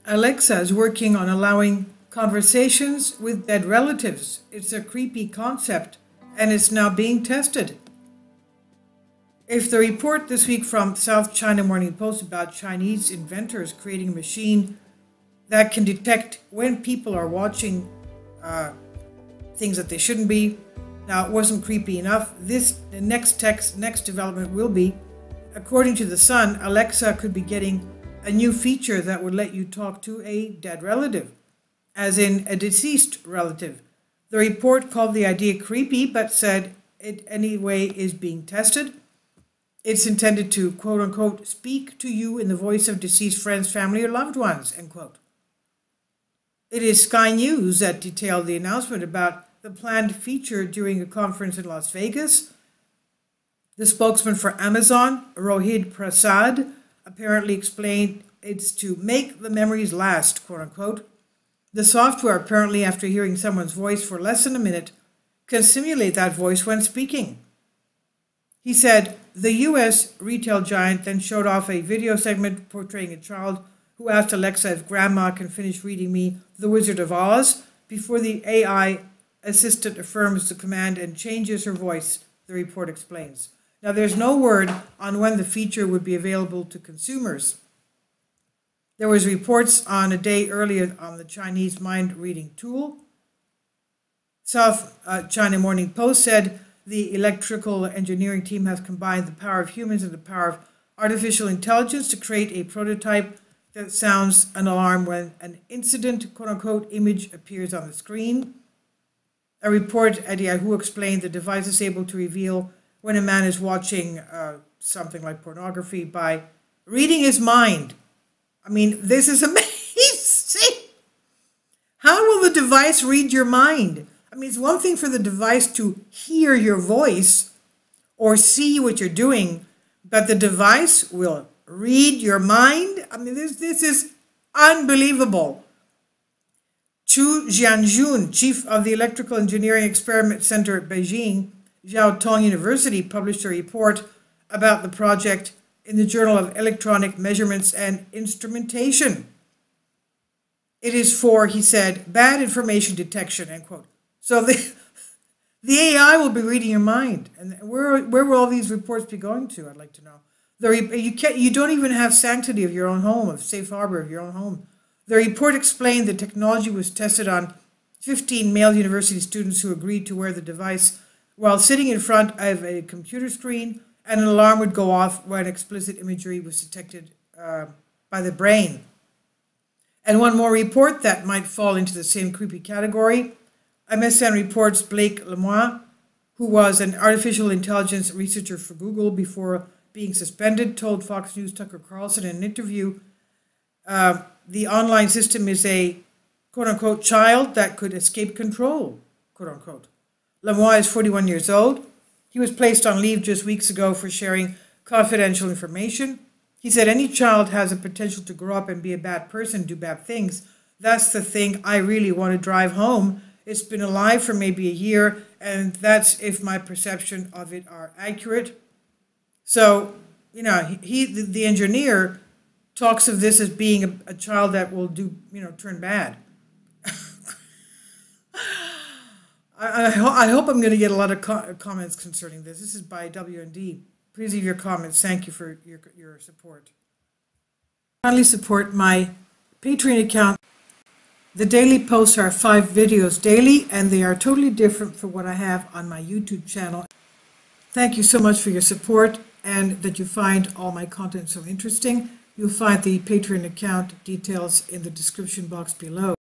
Alexa is working on allowing conversations with dead relatives. It's a creepy concept, and it's now being tested. If the report this week from South China Morning Post about Chinese inventors creating a machine that can detect when people are watching things that they shouldn't be, now it wasn't creepy enough. The next development will be, according to The Sun, Alexa could be getting a new feature that would let you talk to a dead relative, as in a deceased relative. The report called the idea creepy, but said it anyway is being tested. It's intended to, quote unquote, speak to you in the voice of deceased friends, family, or loved ones, end quote. It is Sky News that detailed the announcement about the planned feature during a conference in Las Vegas. The spokesman for Amazon, Rohit Prasad, apparently explained it's to make the memories last, quote unquote. The software, apparently after hearing someone's voice for less than a minute, can simulate that voice when speaking. He said the U.S. retail giant then showed off a video segment portraying a child who asked Alexa if Grandma can finish reading me The Wizard of Oz before the AI assistant affirms the command and changes her voice, the report explains. Now, there's no word on when the feature would be available to consumers. There was reports on a day earlier on the Chinese mind-reading tool. South China Morning Post said the electrical engineering team has combined the power of humans and the power of artificial intelligence to create a prototype that sounds an alarm when an incident, quote-unquote, image appears on the screen. A report at Yahoo explained the device is able to reveal when a man is watching something like pornography by reading his mind. I mean, this is amazing. How will the device read your mind? I mean, it's one thing for the device to hear your voice or see what you're doing, but the device will read your mind? I mean, this is unbelievable. Chu Jianjun, chief of the Electrical Engineering Experiment Center at Beijing, Jiao Tong University, published a report about the project in the Journal of Electronic Measurements and Instrumentation. It is for, he said, bad information detection, end quote. So the AI will be reading your mind. And where will all these reports be going to, I'd like to know. You don't even have sanctity of your own home, of safe harbor of your own home. The report explained the technology was tested on 15 male university students who agreed to wear the device while sitting in front of a computer screen, and an alarm would go off when explicit imagery was detected by the brain. And one more report that might fall into the same creepy category. MSN reports Blake Lemoine, who was an artificial intelligence researcher for Google before being suspended, told Fox News' Tucker Carlson in an interview, the online system is a, quote-unquote, child that could escape control, quote-unquote. Lemoine is 41 years old. He was placed on leave just weeks ago for sharing confidential information. He said, any child has a potential to grow up and be a bad person, do bad things. That's the thing I really want to drive home. It's been alive for maybe a year, and that's if my perception of it are accurate. So, you know, the engineer talks of this as being a child that will do, turn bad. I hope I'm going to get a lot of comments concerning this. This is by WND. Please leave your comments. Thank you for your support. Kindly support my Patreon account. The daily posts are 5 videos daily, and they are totally different from what I have on my YouTube channel. Thank you so much for your support and that you find all my content so interesting. You'll find the Patreon account details in the description box below.